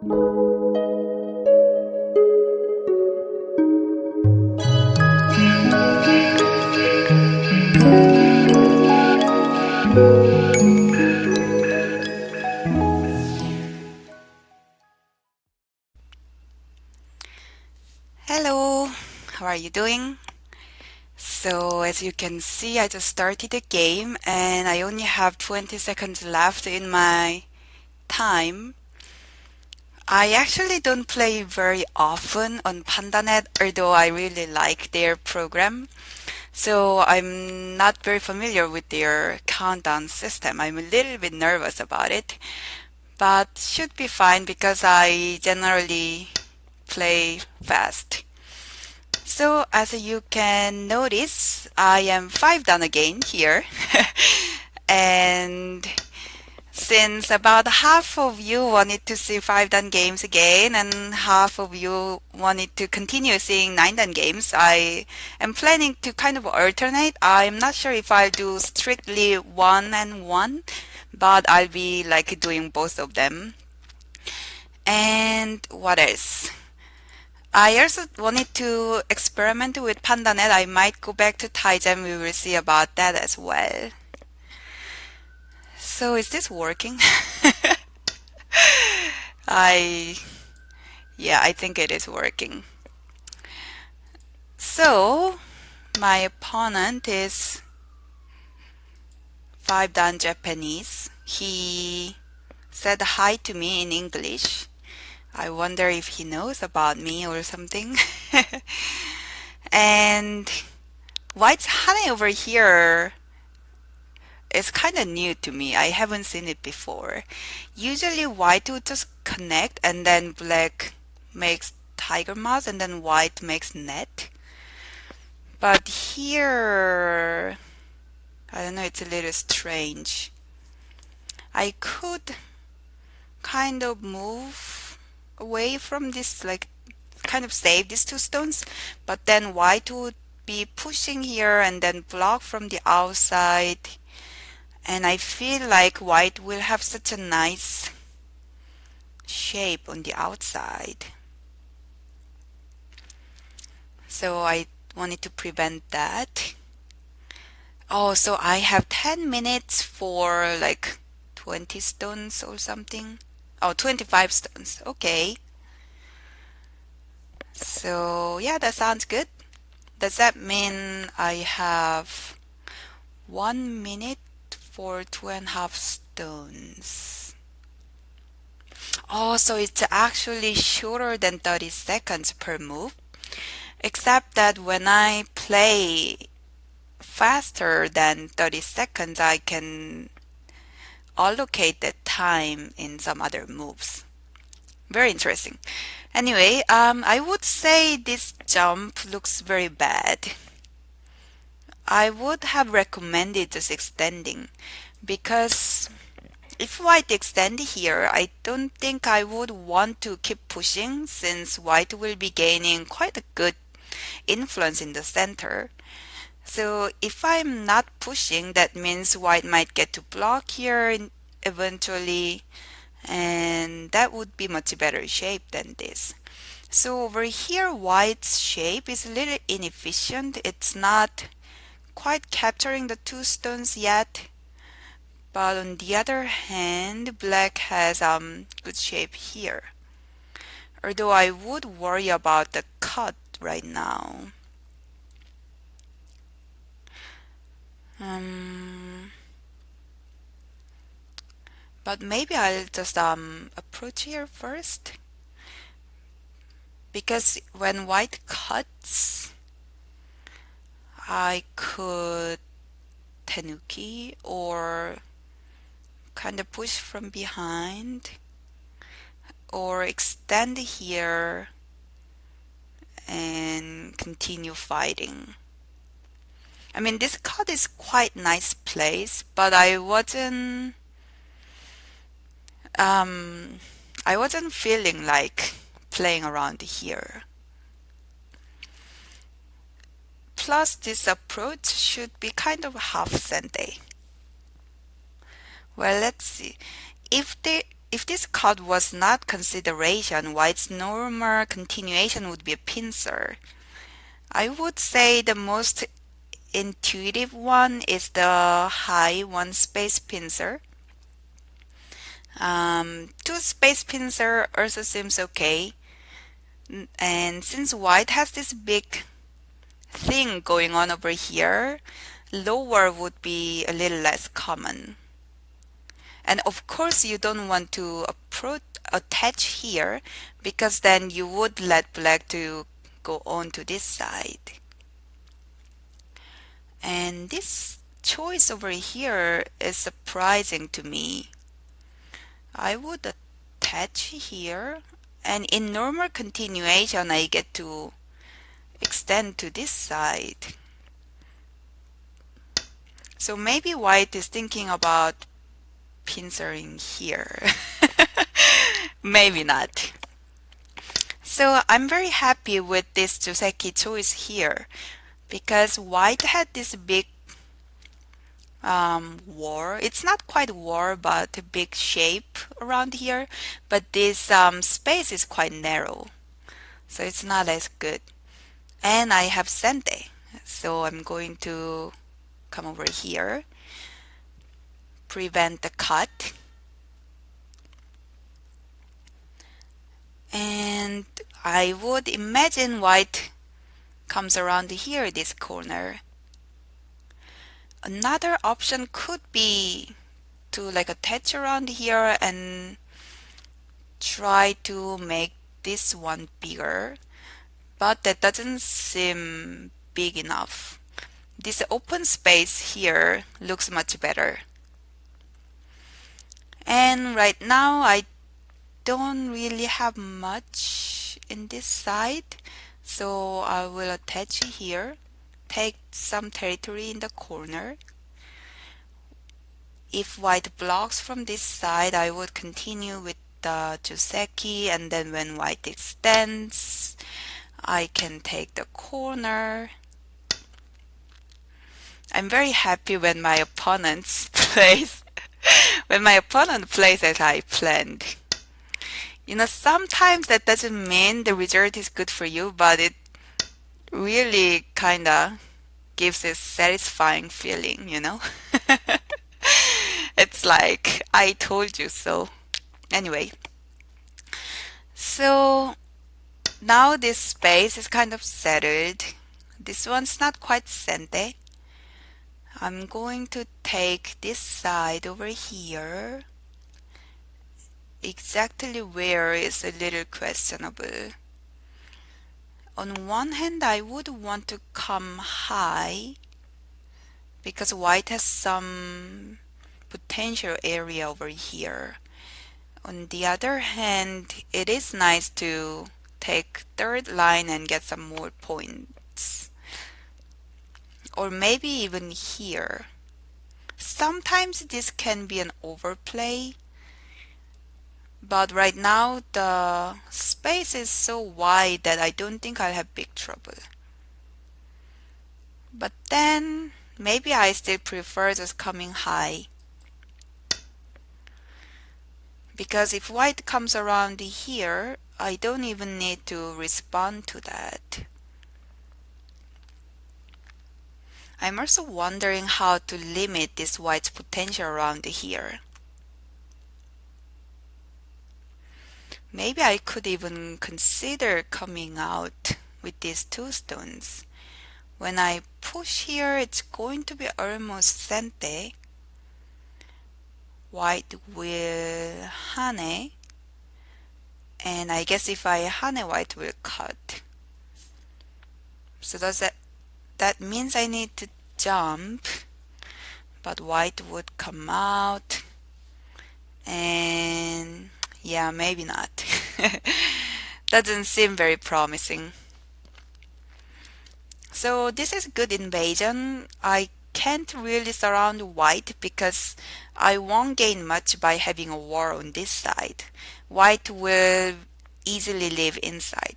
Hello, how are you doing? So, as you can see, I just started the game and I only have 20 seconds left in my time. I actually don't play very often on PandaNet, although I really like their program. So, I'm not very familiar with their countdown system. I'm a little bit nervous about it, but should be fine because I generally play fast. So as you can notice, I am 5 down again here. And since about half of you wanted to see 5 down games again and half of you wanted to continue seeing 9 down games, I am planning to kind of alternate. I'm not sure if I'll do strictly one and one, but I'll be like doing both of them. And what else? I also wanted to experiment with PandaNet. I might go back to Taigen. We will see about that as well. So is this working? I yeah, I think it is working. So my opponent is 5 dan Japanese. He said hi to me in English. I wonder if he knows about me or something. And White's honey over here is kind of new to me. I haven't seen it before. Usually white would just connect and then black makes tiger mouse and then white makes net. But here, I don't know, it's a little strange. I could kind of move away from this, like kind of save these 2 stones, but then white would be pushing here and then block from the outside. And I feel like white will have such a nice shape on the outside. So I wanted to prevent that. Oh, so I have 10 minutes for like 20 stones or something. Oh, 25 stones. Okay. So yeah, that sounds good. Does that mean I have 1 minute for 2.5 stones? Oh, so it's actually shorter than 30 seconds per move. Except that when I play faster than 30 seconds, I can allocate that time in some other moves. Very interesting. Anyway, I would say this jump looks very bad. I would have recommended just extending because if white extend here, I don't think I would want to keep pushing since white will be gaining quite a good influence in the center. So if I'm not pushing, that means white might get to block here eventually, and that would be much better shape than this. So over here, white's shape is a little inefficient. It's not quite capturing the 2 stones yet. But on the other hand, black has good shape here. Although I would worry about the cut right now. But maybe I'll just approach here first. Because when white cuts, I could tenuki or kind of push from behind or extend here and continue fighting. I mean, this cut is quite nice place, but I wasn't feeling like playing around here. Plus, this approach should be kind of half sente. Well, let's see. If they if this cut was not consideration, white's normal continuation would be a pincer. I would say the most intuitive one is the high one space pincer. Two space pincer also seems okay. And since white has this big thing going on over here, lower would be a little less common. And of course, you don't want to attach here because then you would let black to go on to this side. And this choice over here is surprising to me. I would attach here, and in normal continuation, I get to extend to this side. So maybe white is thinking about pincering here. Maybe not. So I'm very happy with this Joseki choice here because white had this big war. It's not quite war, but a big shape around here. But this space is quite narrow, so it's not as good. And I have sente, so I'm going to come over here, prevent the cut. And I would imagine white comes around here, this corner. Another option could be to like attach around here and try to make this one bigger, but that doesn't seem big enough. This open space here looks much better. And right now I don't really have much in this side, so I will attach here, take some territory in the corner. If white blocks from this side, I would continue with the Joseki, and then when white extends, I can take the corner. I'm very happy when my opponent plays as I planned. You know, sometimes that doesn't mean the result is good for you, but it really kinda gives a satisfying feeling, you know? It's like, I told you so. Anyway, so now this space is kind of settled. This one's not quite sente. I'm going to take this side over here. Exactly where is a little questionable. On one hand, I would want to come high because white has some potential area over here. On the other hand, it is nice to take third line and get some more points. Or maybe even here. Sometimes this can be an overplay, but right now the space is so wide that I don't think I'll have big trouble. But then maybe I still prefer just coming high. Because if white comes around here, I don't even need to respond to that. I'm also wondering how to limit this white's potential around here. Maybe I could even consider coming out with these two stones. When I push here, it's going to be almost sente. White will hane, and I guess if I hane, white will cut. So that means I need to jump, but white would come out, and yeah, maybe not. Doesn't seem very promising. So this is good invasion. I can't really surround white because I won't gain much by having a war on this side. White will easily live inside.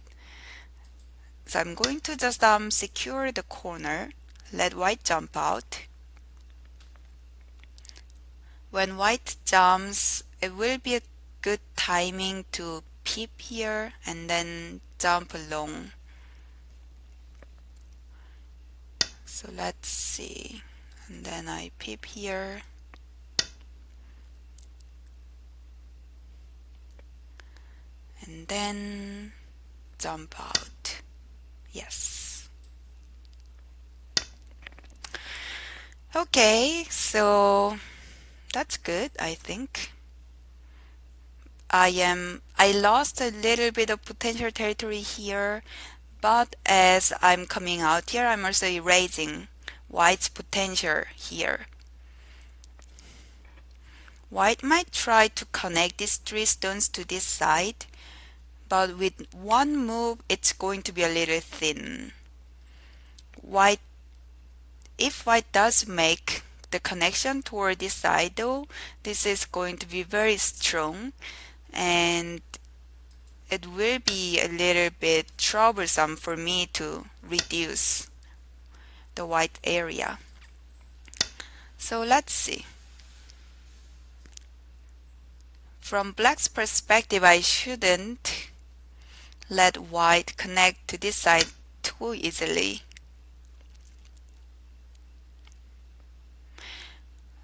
So I'm going to just secure the corner, let white jump out. When white jumps, it will be a good timing to peep here and then jump along. So let's see. And then I peep here. And then jump out. Yes. Okay, so that's good, I think. I lost a little bit of potential territory here, but as I'm coming out here, I'm also erasing white's potential here. White might try to connect these three stones to this side, but with one move, it's going to be a little thin. If white does make the connection toward this side though, this is going to be very strong and it will be a little bit troublesome for me to reduce the white area. So let's see. From black's perspective, I shouldn't let white connect to this side too easily.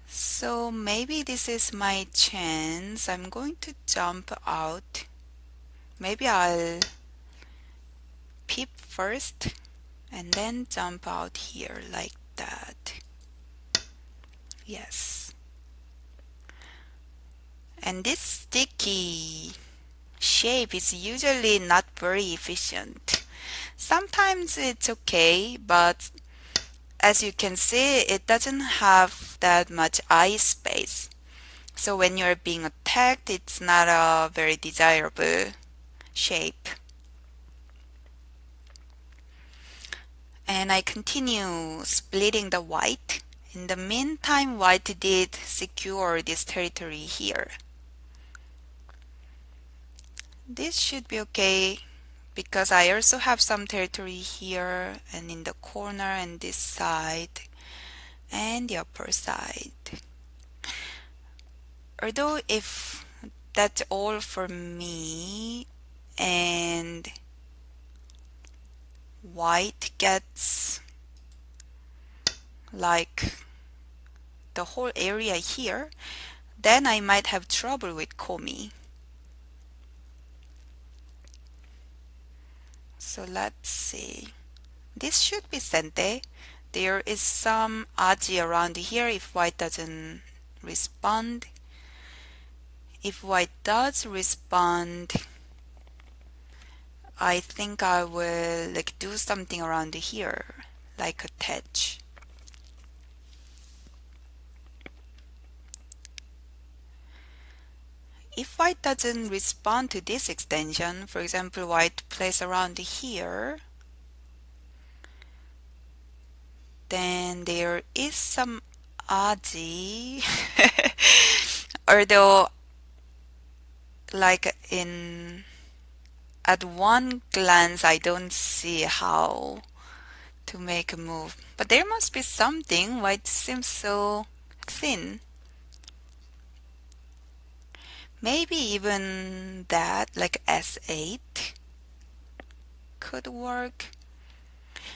So maybe this is my chance. I'm going to jump out. Maybe I'll peep first and then jump out here like that. Yes. And this sticky shape is usually not very efficient. Sometimes it's okay, but as you can see, it doesn't have that much eye space. So when you're being attacked, it's not a very desirable shape. And I continue splitting the white. In the meantime, white did secure this territory here. This should be okay because I also have some territory here and in the corner and this side and the upper side. Although if that's all for me and white gets like the whole area here, then I might have trouble with Komi. So let's see. This should be Sente. There is some Aji around here if white doesn't respond. If white does respond, I think I will like do something around here, like attach. If white doesn't respond to this extension, for example, white plays around here, then there is some Aji, although like at one glance I don't see how to make a move. But there must be something. White seems so thin. Maybe even that, like S8, could work.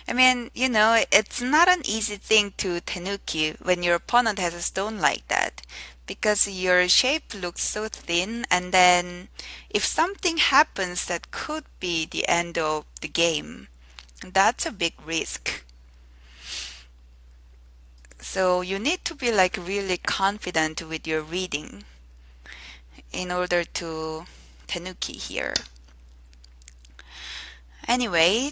I mean, you know, it's not an easy thing to tenuki when your opponent has a stone like that, because your shape looks so thin, and then if something happens that could be the end of the game, that's a big risk. So you need to be like really confident with your reading in order to tenuki here. Anyway,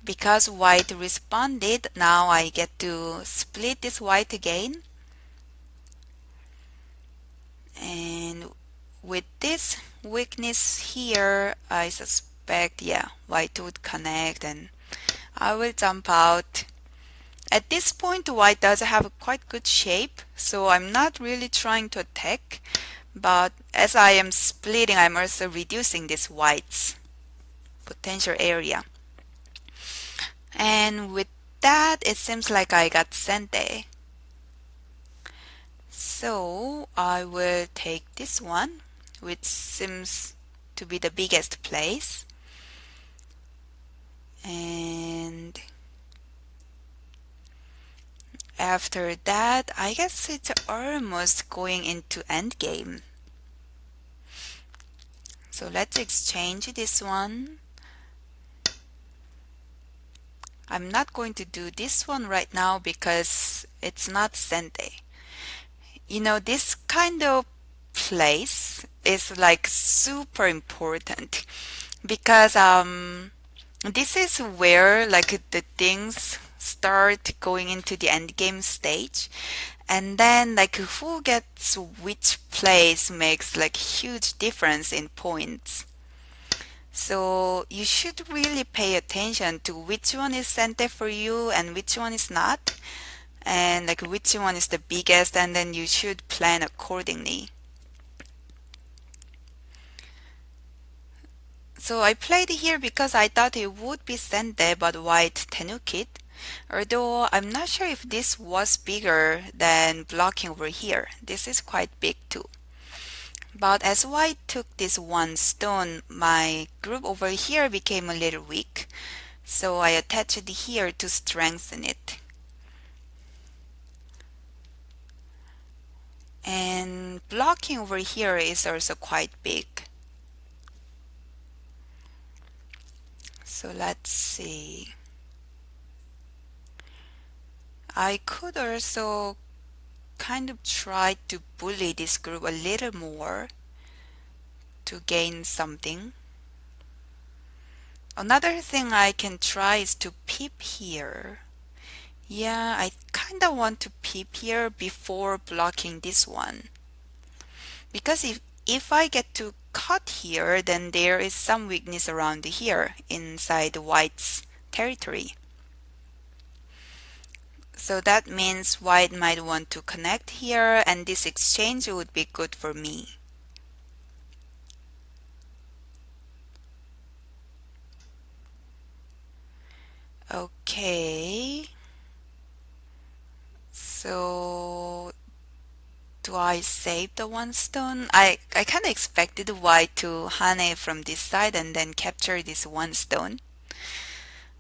because white responded, now I get to split this white again. And with this weakness here, I suspect, yeah, white would connect and I will jump out. At this point, white does have a quite good shape, so I'm not really trying to attack. But as I am splitting, I'm also reducing this white's potential area. And with that, it seems like I got Sente. So I will take this one which seems to be the biggest place. And after that, I guess it's almost going into endgame. So let's exchange this one. I'm not going to do this one right now because it's not Sente. You know, this kind of place is like super important because this is where like the things start going into the end game stage, and then like who gets which place makes like huge difference in points. So you should really pay attention to which one is center for you and which one is not, and like which one is the biggest, and then you should plan accordingly. So I played here because I thought it would be Sente but white Tenukit, although I'm not sure if this was bigger than blocking over here. This is quite big too. But as white took this one stone, my group over here became a little weak, so I attached it here to strengthen it. And blocking over here is also quite big. So let's see. I could also kind of try to bully this group a little more to gain something. Another thing I can try is to peep here. Yeah, I kind of want to peep here before blocking this one. Because if I get to cut here, then there is some weakness around here inside the white's territory. So that means white might want to connect here, and this exchange would be good for me. Okay. So do I save the one stone? I kind of expected white to hane from this side and then capture this one stone.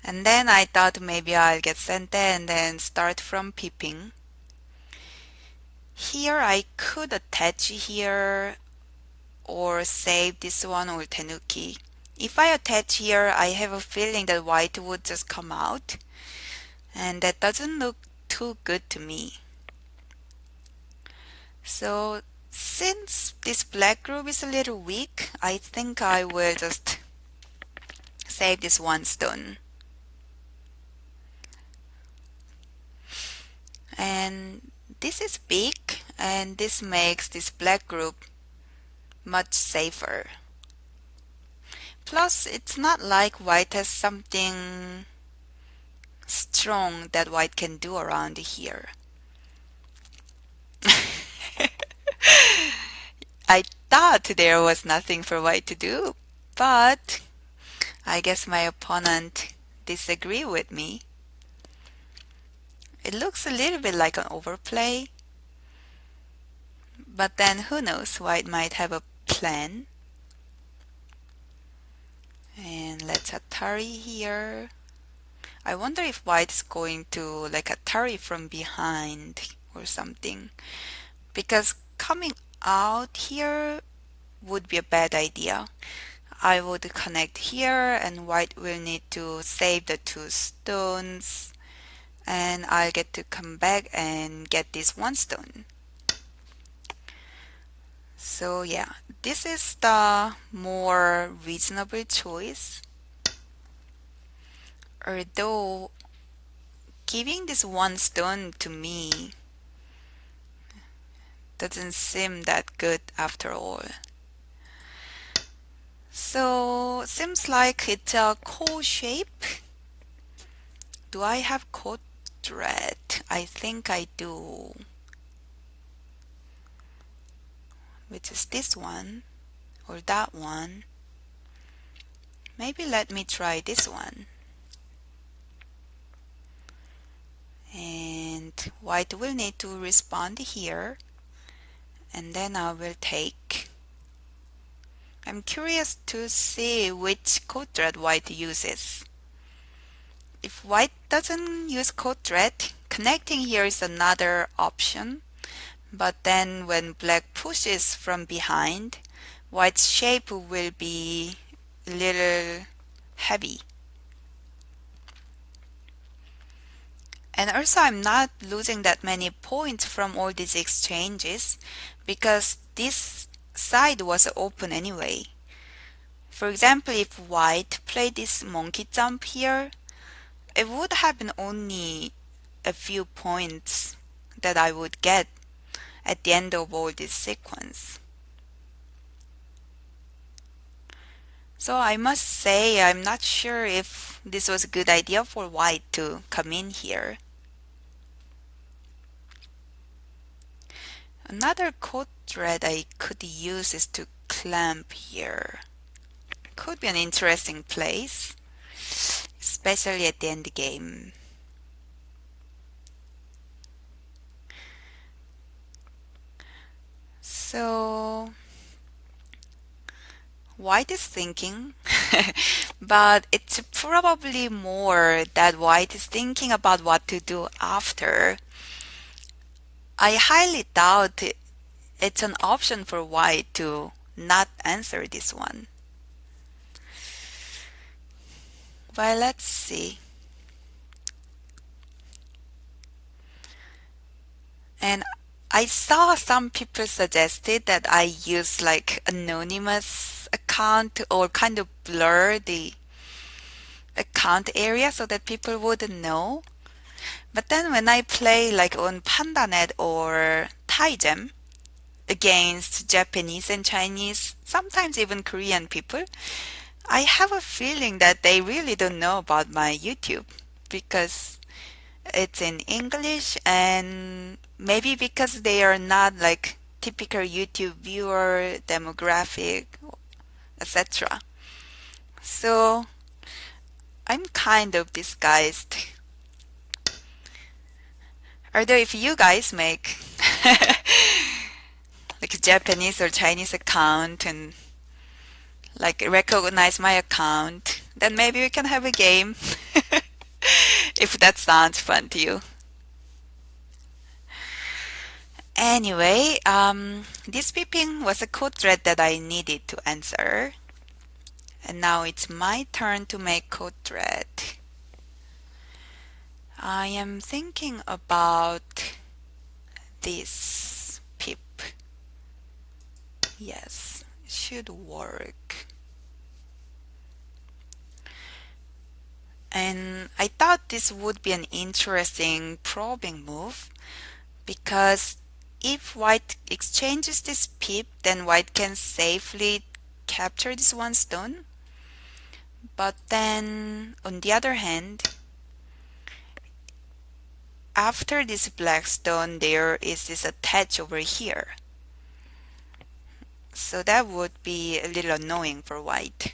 And then I thought maybe I'll get Sente and then start from peeping. Here I could attach here or save this one or Tenuki. If I attach here, I have a feeling that white would just come out, and that doesn't look too good to me. So since this black group is a little weak, I think I will just save this one stone. And this is big, and this makes this black group much safer. Plus, it's not like white has something strong that white can do around here. I thought there was nothing for white to do, but I guess my opponent disagree with me. It looks a little bit like an overplay, but then who knows, white might have a plan. And let's Atari here. I wonder if white is going to like Atari from behind or something, because coming out here would be a bad idea. I would connect here and white will need to save the two stones, and I'll get to come back and get this one stone. So yeah, this is the more reasonable choice. Although giving this one stone to me doesn't seem that good after all. So seems like it's a coal shape. Do I have coat red? I think I do. Which is this one or that one. Maybe let me try this one. And white will need to respond here, and then I will take. I'm curious to see which code thread white uses. If white doesn't use code thread, connecting here is another option. But then when black pushes from behind, white's shape will be a little heavy. And also I'm not losing that many points from all these exchanges because this side was open anyway. For example, if white played this monkey jump here, it would have been only a few points that I would get at the end of all this sequence. So I must say I'm not sure if this was a good idea for white to come in here. Another code thread I could use is to clamp here. Could be an interesting place, especially at the end game. So white is thinking, but it's probably more that white is thinking about what to do after. I highly doubt it's an option for white to not answer this one. Well, let's see. And I saw some people suggested that I use like anonymous account or kind of blur the account area so that people wouldn't know. But then when I play like on PandaNet or TaiGem against Japanese and Chinese, sometimes even Korean people, I have a feeling that they really don't know about my YouTube because it's in English and maybe because they are not like typical YouTube viewer demographic, etc. So I'm kind of disguised. Although if you guys make like Japanese or Chinese account and like recognize my account, then maybe we can have a game if that sounds fun to you. Anyway, this beeping was a code thread that I needed to answer. And now it's my turn to make code thread. I am thinking about this pip. Yes, it should work. And I thought this would be an interesting probing move because if white exchanges this pip, then white can safely capture this one stone. But then, on the other hand, after this black stone, there is this attach over here. So that would be a little annoying for white.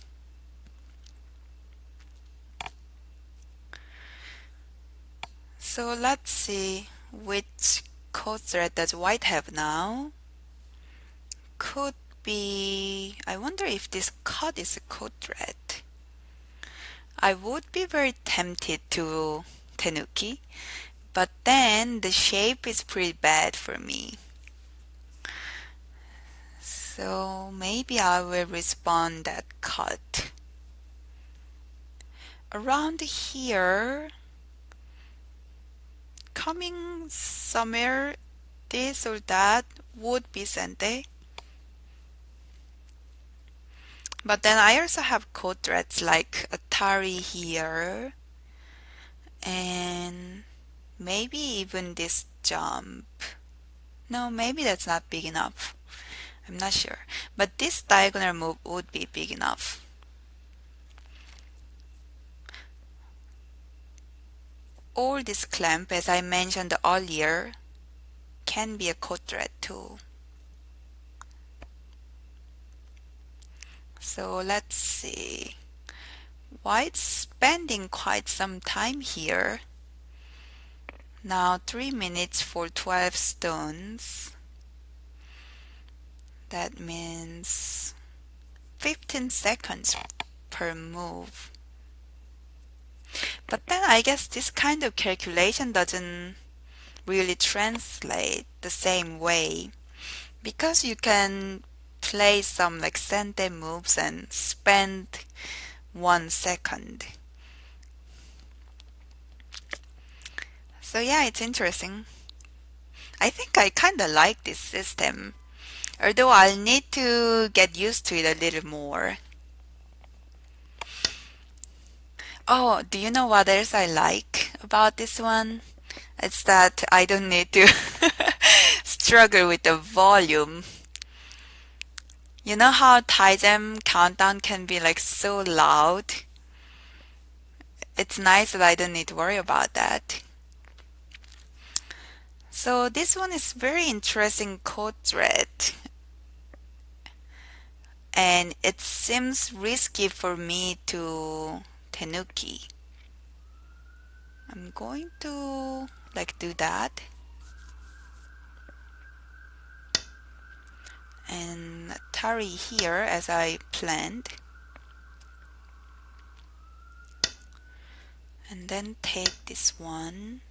So let's see which code thread does white have now. Could be, I wonder if this cut is a code thread. I would be very tempted to tenuki, but then the shape is pretty bad for me. So maybe I will respond that cut. Around here, coming somewhere, this or that would be sente. But then I also have code threads like Atari here and maybe even this jump. No, maybe that's not big enough. I'm not sure. But this diagonal move would be big enough. Or this clamp, as I mentioned earlier, can be a code thread too. So let's see. White's spending quite some time here. Now 3 minutes for 12 stones. That means 15 seconds per move. But then I guess this kind of calculation doesn't really translate the same way because you can play some like sente moves and spend 1 second. So yeah, it's interesting. I think I kind of like this system, although I'll need to get used to it a little more. Oh, do you know what else I like about this one? It's that I don't need to struggle with the volume. You know how Taizem countdown can be like so loud? It's nice that I don't need to worry about that. So this one is very interesting code thread, and it seems risky for me to tenuki. I'm going to like do that and tari here as I planned, and then take this one.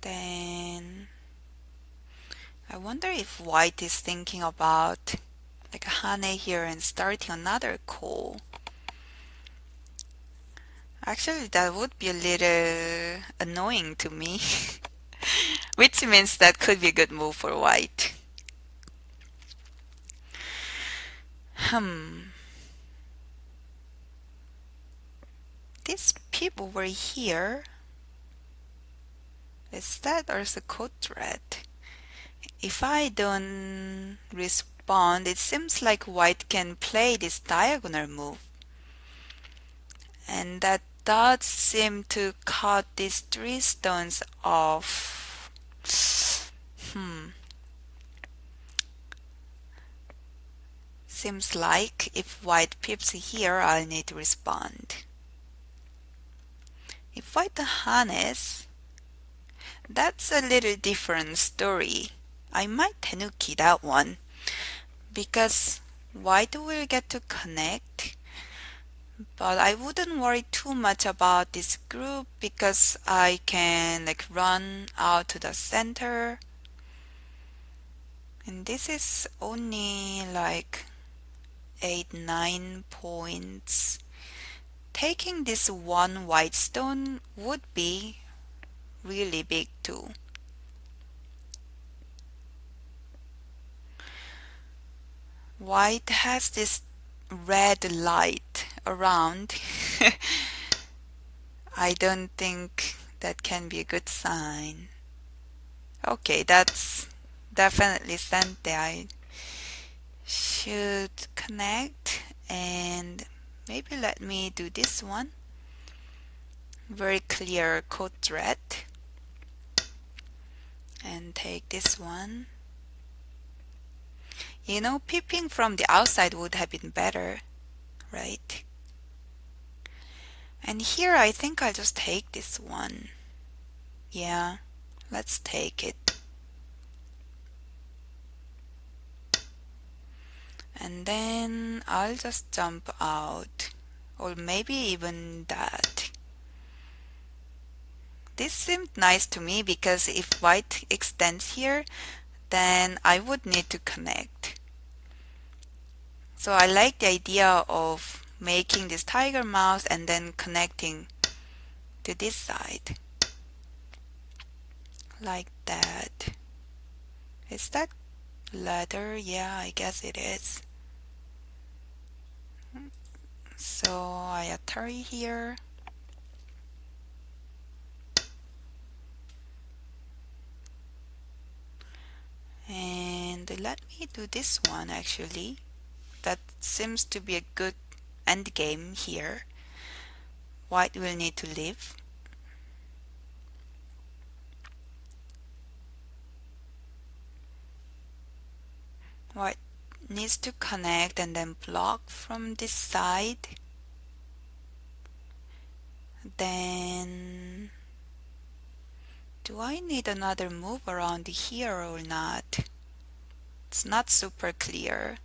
Then I wonder if white is thinking about like a hane here and starting another call. Actually, that would be a little annoying to me, which means that could be a good move for white. Hmm. This pip over here, is that also code thread? If I don't respond, it seems like white can play this diagonal move. And that does seem to cut these 3 stones off. Seems like if white pips here, I'll need to respond. If white harness, that's a little different story. I might tenuki that one because white will get to connect, but I wouldn't worry too much about this group because I can like run out to the center, and this is only like 8-9 points. Taking this one white stone would be really big too. White has this red light around. I don't think that can be a good sign. Okay, that's definitely sent there. I should connect and maybe let me do this one. Very clear code thread. And take this one. You know, peeping from the outside would have been better, right? And here I think I'll just take this one. Yeah, let's take it. And then I'll just jump out, or maybe even that. This seemed nice to me because if white extends here, then I would need to connect. So I like the idea of making this tiger mouse and then connecting to this side. Like that. Is that ladder? Yeah, I guess it is. So I atari here. And let me do this one actually. That seems to be a good end game here. White will need to leave. White needs to connect and then block from this side. Then Do I need another move around here or not? It's not super clear.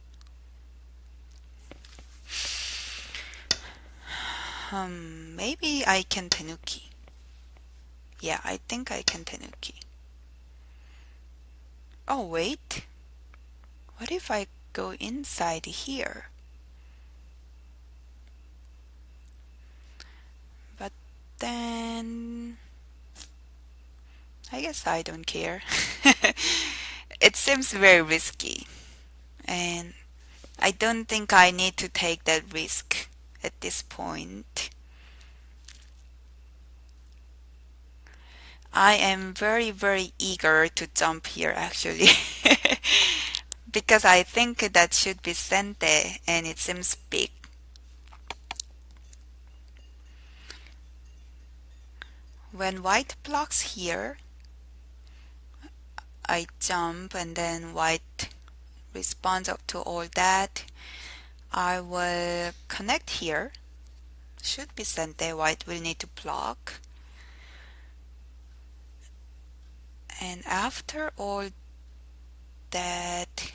Maybe I can tenuki. Yeah, I think I can tenuki. Oh, wait. What if I go inside here? But then I guess I don't care. It seems very risky, and I don't think I need to take that risk at this point. I am very, very eager to jump here actually. Because I think that should be sente and it seems big. When white blocks here, I jump and then white responds up to all that. I will connect here. Should be sente, white will need to block. And after all that,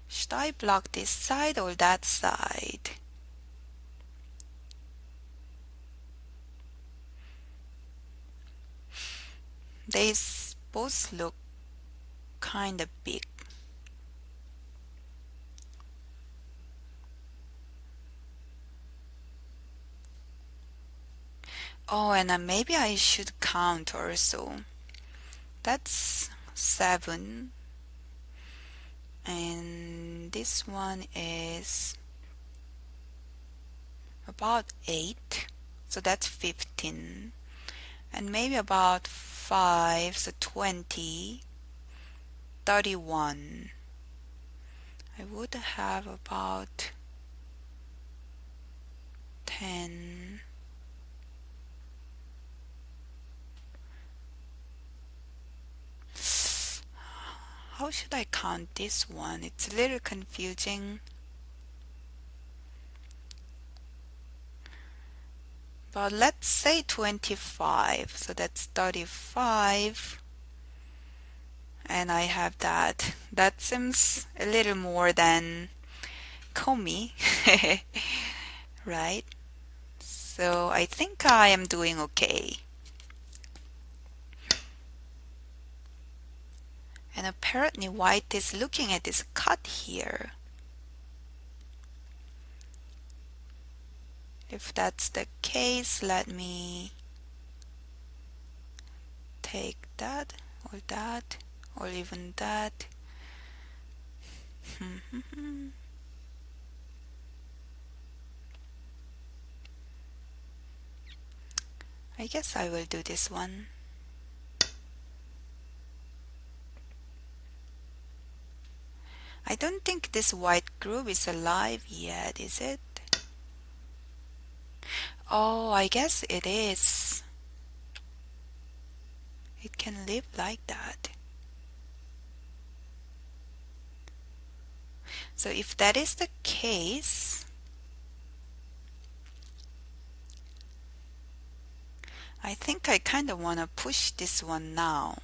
should I block this side or that side? They both look kind of big. Oh, and maybe I should count also. That's 7. And this one is about 8. So that's 15. And maybe about 5, so 20, 31. I would have about 10. How should I count this one? It's a little confusing. But let's say 25. So that's 35. And I have that. That seems a little more than Komi, right? So I think I am doing okay. And apparently white is looking at this cut here. If that's the case, let me take that, or even that. I guess I will do this one. I don't think this white group is alive yet, is it? Oh, I guess it is. It can live like that. So if that is the case, I think I kind of want to push this one now.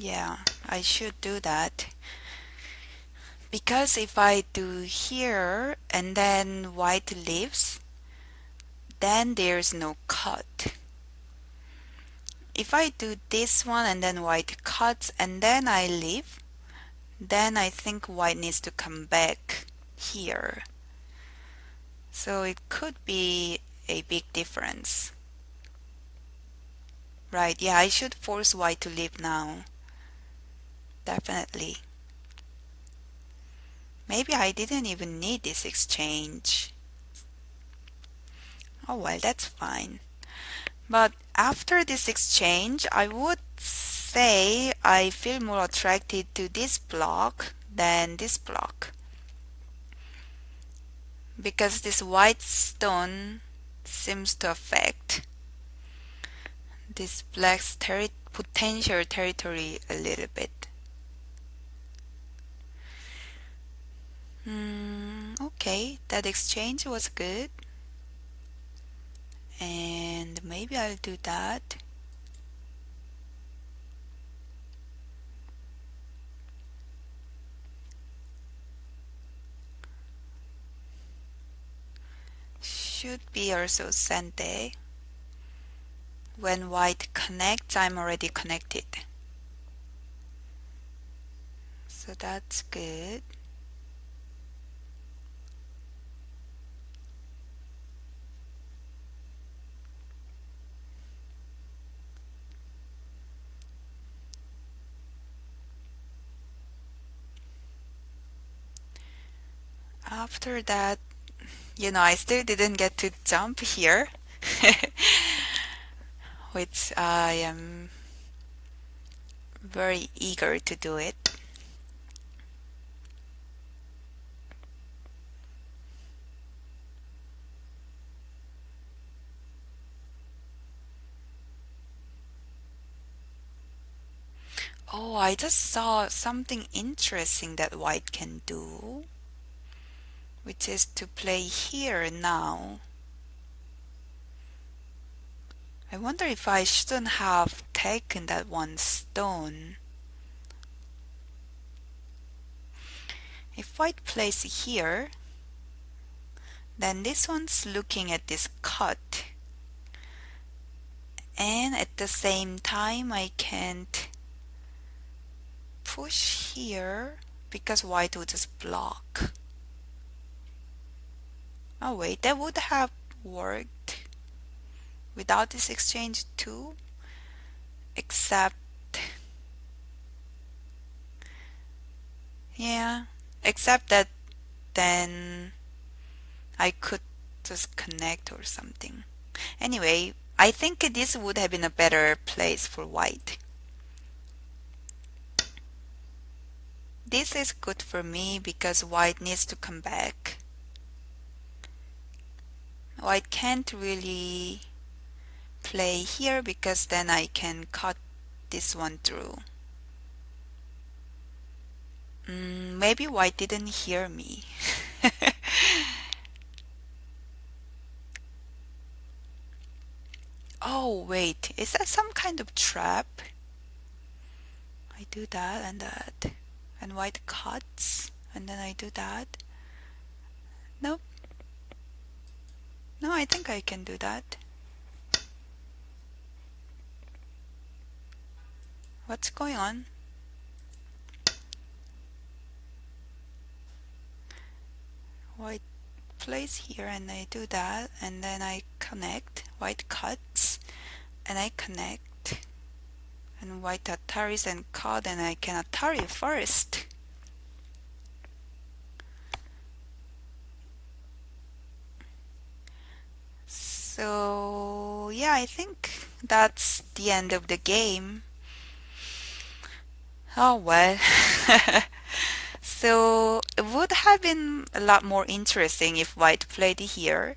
Yeah, I should do that. Because if I do here and then white leaves, then there's no cut. If I do this one and then white cuts and then I leave, then I think white needs to come back here. So it could be a big difference. Right, yeah, I should force white to leave now. Definitely. Maybe I didn't even need this exchange. Oh well, that's fine. But after this exchange, I would say I feel more attracted to this block than this block. Because this white stone seems to affect this black's potential territory a little bit. Okay, that exchange was good. And maybe I'll do that. Should be also sente. When white connects, I'm already connected. So that's good. After that, I still didn't get to jump here, which I am very eager to do it. Oh, I just saw something interesting that white can do, which is to play here now. I wonder if I shouldn't have taken that one stone. If white plays here, then this one's looking at this cut. And at the same time, I can't push here because white would just block. Oh wait, that would have worked without this exchange too, except, yeah, except that then I could just connect or something. Anyway, I think this would have been a better place for white. This is good for me because white needs to come back. White can't really play here because then I can cut this one through. Maybe white didn't hear me. Oh, wait, is that some kind of trap? I do that and that, and white cuts, and then I do that. Nope. No, I think I can do that. What's going on? White plays here and I do that, and then I connect. White cuts and I connect, and white attaries and cut, and I can attari first. So yeah, I think that's the end of the game. Oh well. So it would have been a lot more interesting if white played here.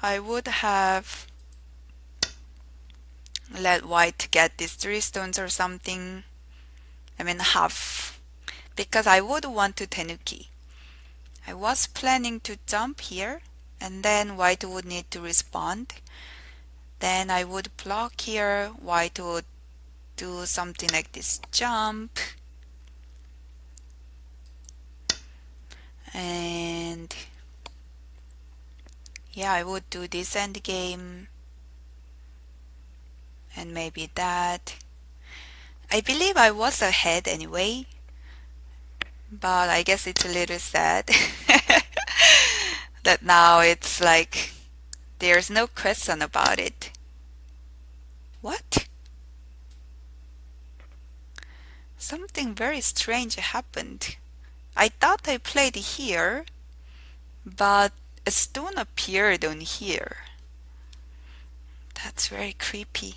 I would have let white get these 3 stones or something. I mean half. Because I would want to tenuki. I was planning to jump here, and then white would need to respond. Then I would block here, white would do something like this jump. And yeah, I would do this end game. And maybe that. I believe I was ahead anyway. But I guess it's a little sad that now it's like there's no question about it. What? Something very strange happened. I thought I played here, but a stone appeared on here. That's very creepy.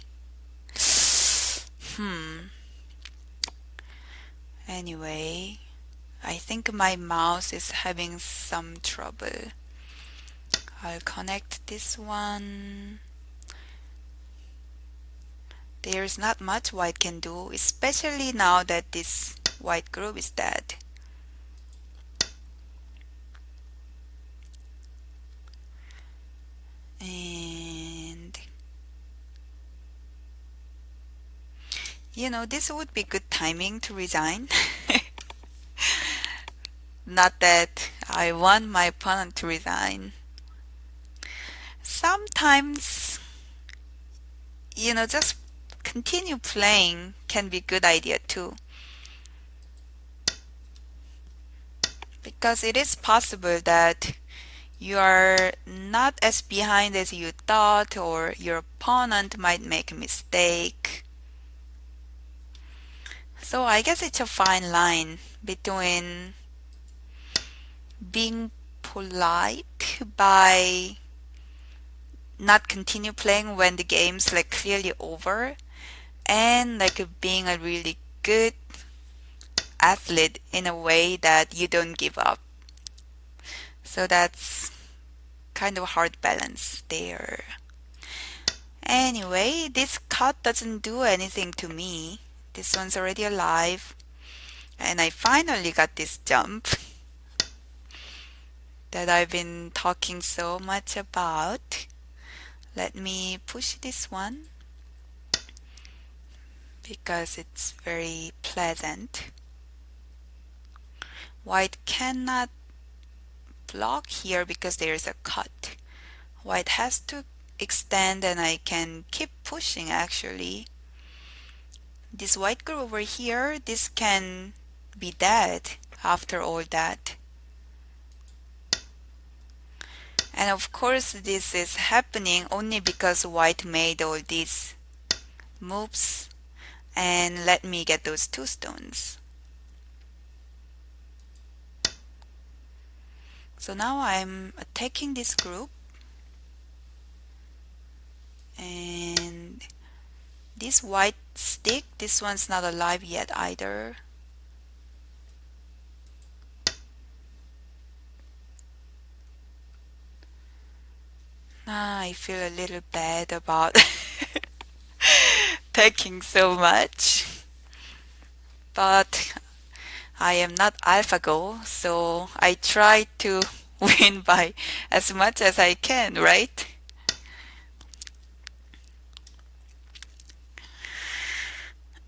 Anyway, I think my mouse is having some trouble. I'll connect this one. There's not much white can do, especially now that this white group is dead. This would be good timing to resign. Not that I want my opponent to resign. Sometimes, just continue playing can be a good idea too. Because it is possible that you are not as behind as you thought, or your opponent might make a mistake. So I guess it's a fine line between being polite by not continue playing when the game's like clearly over, and like being a really good athlete in a way that you don't give up. So that's kind of a hard balance there. Anyway, this cut doesn't do anything to me. This one's already alive. And I finally got this jump that I've been talking so much about. Let me push this one because it's very pleasant. White cannot block here because there's a cut. White has to extend and I can keep pushing actually. This white girl over here, this can be dead after all that. And of course this is happening only because white made all these moves and let me get those two stones. So now I'm attacking this group, and this white stick, this one's not alive yet either. I feel a little bad about taking so much, but I am not AlphaGo, so I try to win by as much as I can, right?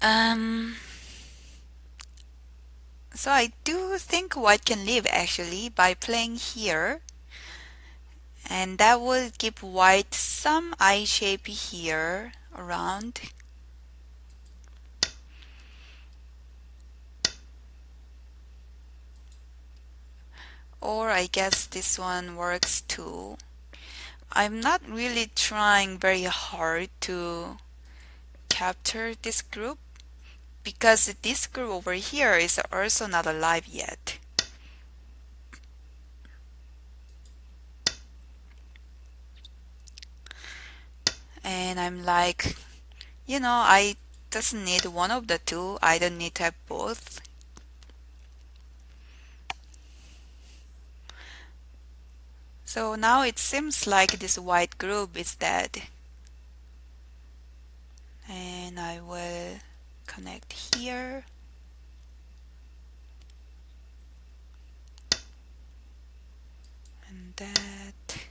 Um, so I do think white can live actually by playing here, and that will give white some eye shape here around. Or I guess this one works too. I'm not really trying very hard to capture this group because this group over here is also not alive yet. And I'm like, I just need one of the two. I don't need to have both. So now it seems like this white group is dead. And I will connect here. And that.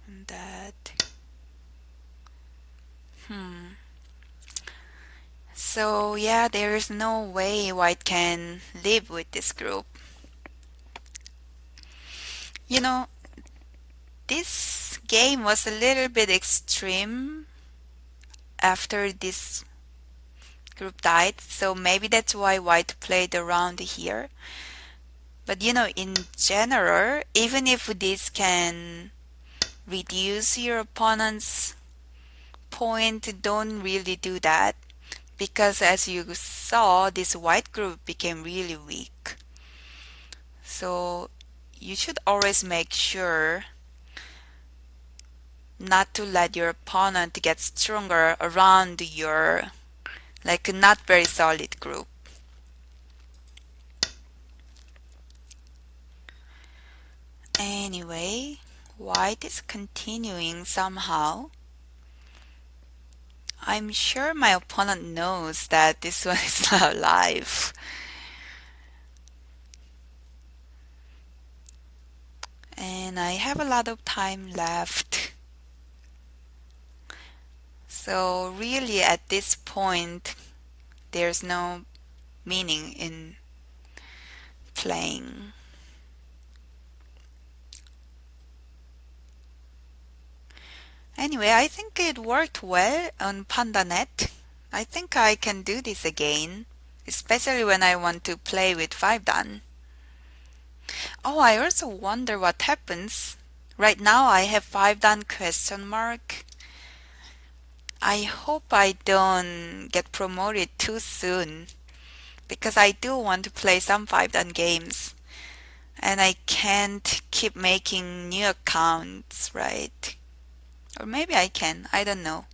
And that. So yeah, there is no way white can live with this group. You know, this game was a little bit extreme after this group died, so maybe that's why white played around here. But in general, even if this can reduce your opponent's point, don't really do that, because as you saw, this white group became really weak. So you should always make sure not to let your opponent get stronger around your like not very solid group. Anyway, white is continuing somehow. I'm sure my opponent knows that this one is not alive. And I have a lot of time left. So really at this point, there's no meaning in playing. Anyway, I think it worked well on PandaNet. I think I can do this again, especially when I want to play with 5 dan. Oh, I also wonder what happens. Right now I have 5 dan question mark. I hope I don't get promoted too soon because I do want to play some 5 dan games and I can't keep making new accounts, right? Or maybe I can, I don't know.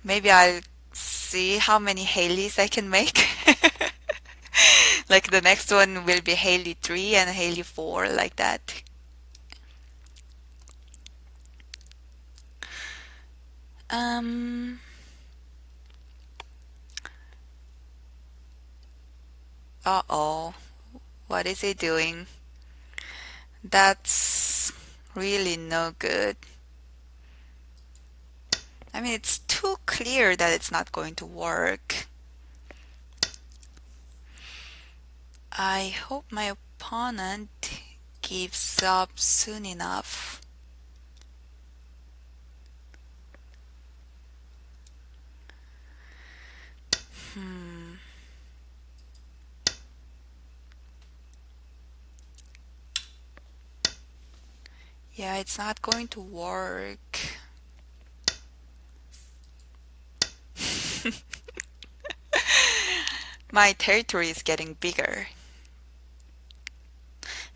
Maybe I'll see how many Hayleys I can make. Like the next one will be Haylee 3 and Haylee 4, like that. Um, uh-oh. What is he doing? That's really no good. I mean, it's too clear that it's not going to work. I hope my opponent gives up soon enough. Hmm. Yeah, it's not going to work. My territory is getting bigger.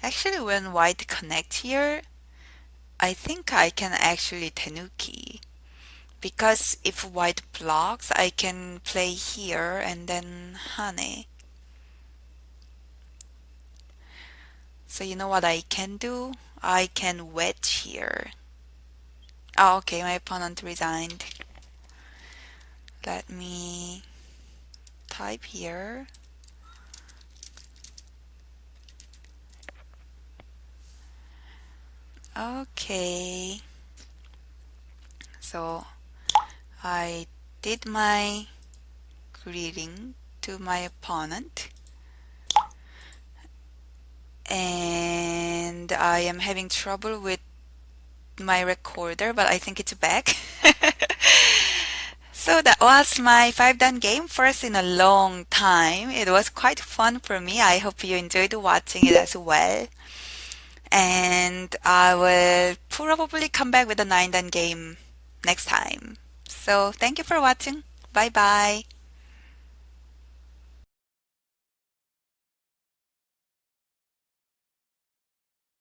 Actually, when white connect here, I think I can actually tenuki. Because if white blocks, I can play here and then hane. So you know what I can do? I can wedge here. Oh, okay, my opponent resigned. Let me type here. Okay. So I did my greeting to my opponent. And I am having trouble with my recorder, but I think it's back. So that was my 5 dan game, first in a long time. It was quite fun for me. I hope you enjoyed watching it as well. And I will probably come back with a 9 dan game next time. So thank you for watching. Bye bye.